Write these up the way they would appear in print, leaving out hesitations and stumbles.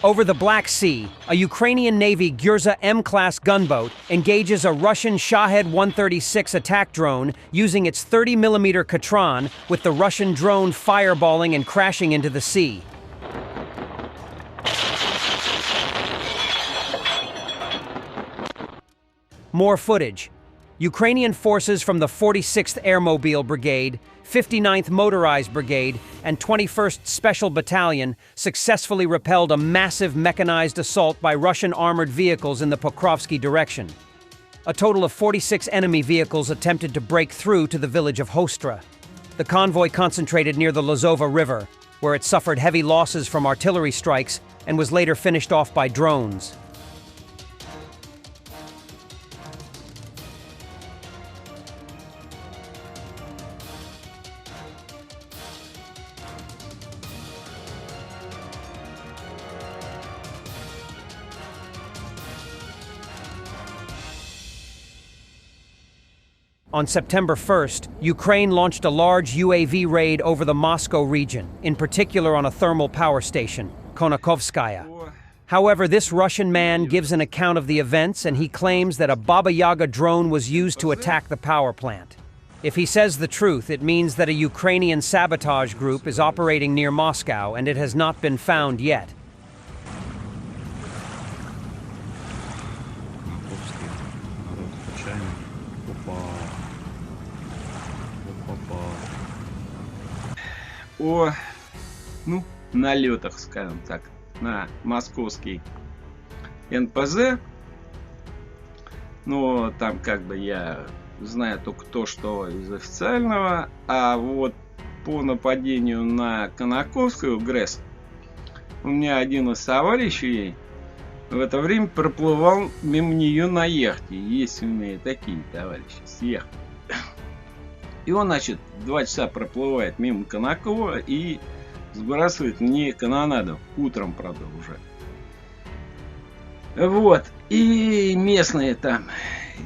Over the Black Sea, a Ukrainian Navy Gyurza M-class gunboat engages a Russian Shahed 136 attack drone using its 30mm Katran, with the Russian drone fireballing and crashing into the sea. More footage. Ukrainian forces from the 46th Airmobile Brigade, 59th Motorized Brigade, and 21st Special Battalion successfully repelled a massive mechanized assault by Russian armored vehicles in the Pokrovsk direction. A total of 46 enemy vehicles attempted to break through to the village of Hostra. The convoy concentrated near the Lozova River, where it suffered heavy losses from artillery strikes and was later finished off by drones. On September 1st, Ukraine launched a large UAV raid over the Moscow region, in particular on a thermal power station, Konakovskaya. However, this Russian man gives an account of the events, and he claims that a Baba Yaga drone was used to attack the power plant. If he says the truth, it means that a Ukrainian sabotage group is operating near Moscow, and it has not been found yet. О, ну, налетах, скажем так, на московский НПЗ. Но там как бы я знаю только то, что из официального. А вот по нападению на Конаковскую ГРЭС у меня один из товарищей в это время проплывал мимо нее на яхте. Есть у меня такие товарищи с яхты. И он, значит, 2 часа проплывает мимо Конакова и сбрасывает мне канонаду. Утром, правда, уже. Вот. И местные там.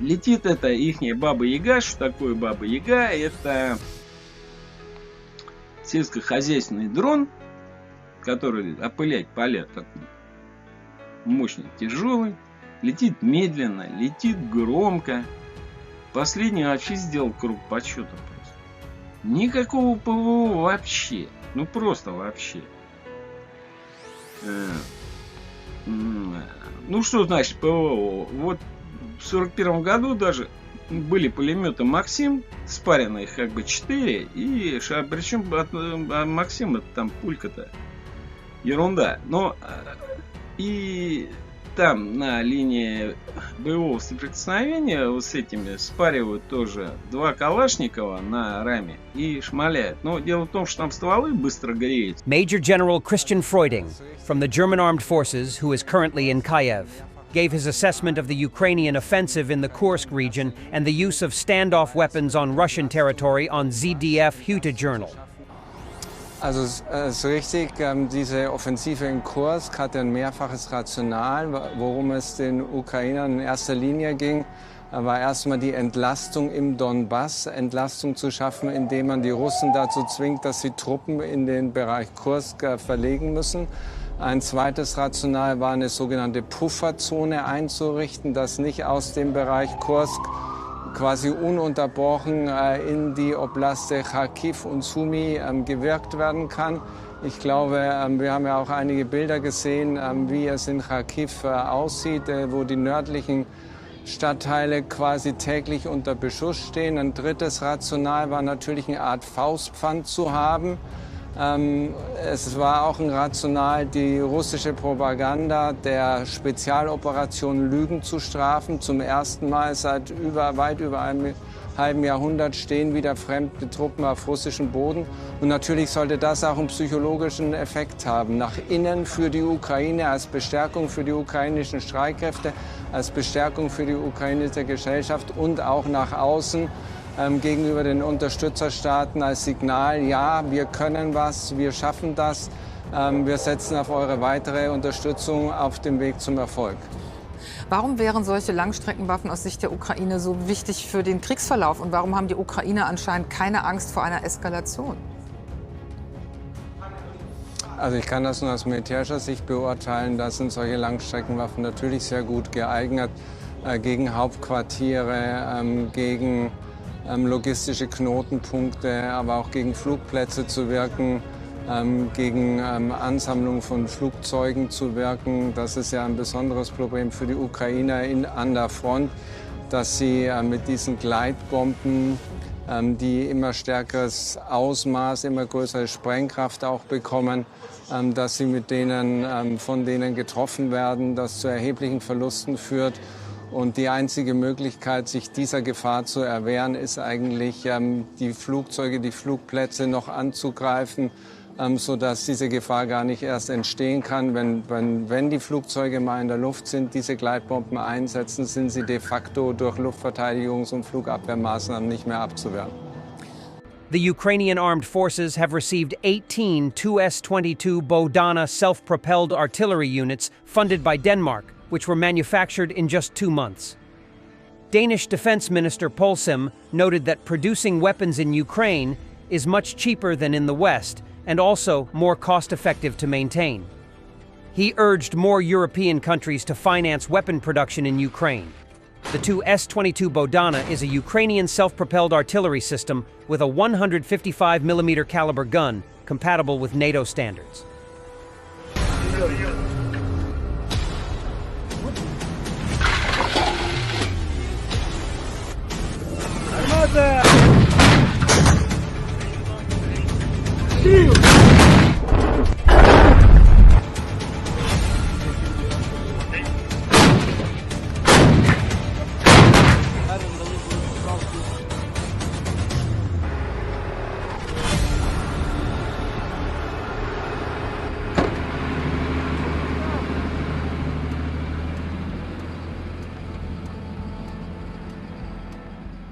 Летит это ихняя Баба Яга. Что такое Баба Яга? Это сельскохозяйственный дрон, который опылять поля. Такой мощный, тяжелый. Летит медленно, летит громко. Последний вообще сделал круг подсчета просто. Никакого ПВО вообще. Ну просто вообще. Ну что значит ПВО? Вот в 41 году даже были пулеметы Максим, спаренные как бы 4. И причем от Максима там пулька-то ерунда. Но и там на линии боевого соприкосновения вот с этими спаривают тоже 2 Калашникова на раме и шмаляют. Но дело в том, что там стволы быстро греют. Major General Christian Freuding, from the German Armed Forces, who is currently in Kiev, gave his assessment of the Ukrainian offensive in the Kursk region and the use of standoff weapons on Russian territory on ZDF Hute Journal. Also es ist richtig, diese Offensive in Kursk hatte ein mehrfaches Rational. Worum es den Ukrainern in erster Linie ging, war erstmal die Entlastung im Donbass, Entlastung zu schaffen, indem man die Russen dazu zwingt, dass sie Truppen in den Bereich Kursk verlegen müssen. Ein zweites Rational war, eine sogenannte Pufferzone einzurichten, dass nicht aus dem Bereich Kursk quasi ununterbrochen in die Oblaste Kharkiv und Sumy gewirkt werden kann. Ich glaube, wir haben ja auch einige Bilder gesehen, wie es in Kharkiv aussieht, wo die nördlichen Stadtteile quasi täglich unter Beschuss stehen. Ein drittes Rational war natürlich eine Art Faustpfand zu haben. Es war auch ein Rational, die russische Propaganda der Spezialoperation Lügen zu strafen. Zum ersten Mal seit weit über einem halben Jahrhundert stehen wieder fremde Truppen auf russischem Boden. Und natürlich sollte das auch einen psychologischen Effekt haben. Nach innen für die Ukraine als Bestärkung für die ukrainischen Streitkräfte, als Bestärkung für die ukrainische Gesellschaft und auch nach außen gegenüber den Unterstützerstaaten als Signal, ja, wir können was, wir schaffen das, wir setzen auf eure weitere Unterstützung auf dem Weg zum Erfolg. Warum wären solche Langstreckenwaffen aus Sicht der Ukraine so wichtig für den Kriegsverlauf und warum haben die Ukrainer anscheinend keine Angst vor einer Eskalation? Also ich kann das nur aus militärischer Sicht beurteilen, da sind solche Langstreckenwaffen natürlich sehr gut geeignet, gegen Hauptquartiere, gegen logistische Knotenpunkte, aber auch gegen Flugplätze zu wirken, gegen Ansammlung von Flugzeugen zu wirken. Das ist ja ein besonderes Problem für die Ukrainer an der Front, dass sie mit diesen Gleitbomben, die immer stärkeres Ausmaß, immer größere Sprengkraft auch bekommen, dass sie mit denen, von denen getroffen werden, das zu erheblichen Verlusten führt. Und die einzige Möglichkeit, sich dieser Gefahr zu erwehren, ist eigentlich, die Flugzeuge, die Flugplätze noch anzugreifen, sodass diese Gefahr gar nicht erst entstehen kann. Wenn die Flugzeuge mal in der Luft sind, diese Gleitbomben einsetzen, sind sie de facto durch Luftverteidigungs- und Flugabwehrmaßnahmen nicht mehr abzuwehren. The Ukrainian armed forces have received 18 Tu-S-22 Bodana self-propelled artillery units funded by Denmark, which were manufactured in just 2 months. Danish Defense Minister Polsim noted that producing weapons in Ukraine is much cheaper than in the West and also more cost-effective to maintain. He urged more European countries to finance weapon production in Ukraine. The Tu-S-22 Bodana is a Ukrainian self-propelled artillery system with a 155mm caliber gun compatible with NATO standards.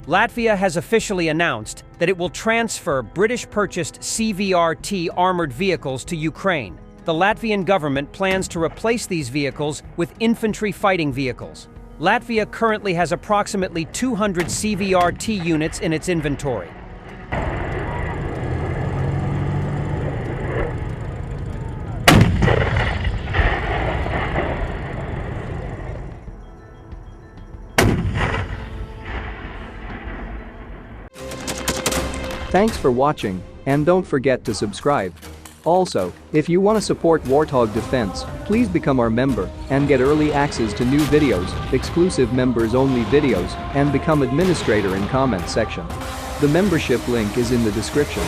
Latvia has officially announced that it will transfer British-purchased CVRT armored vehicles to Ukraine. The Latvian government plans to replace these vehicles with infantry fighting vehicles. Latvia currently has approximately 200 CVRT units in its inventory. Thanks for watching, and don't forget to subscribe. Also, if you want to support Warthog Defense, please become our member and get early access to new videos, exclusive members-only videos, and become administrator in comment section. The membership link is in the description.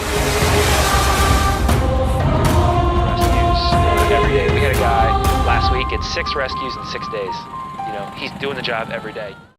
Rescues every day. We had a guy last week at 6 rescues in 6 days. You know, he's doing the job every day.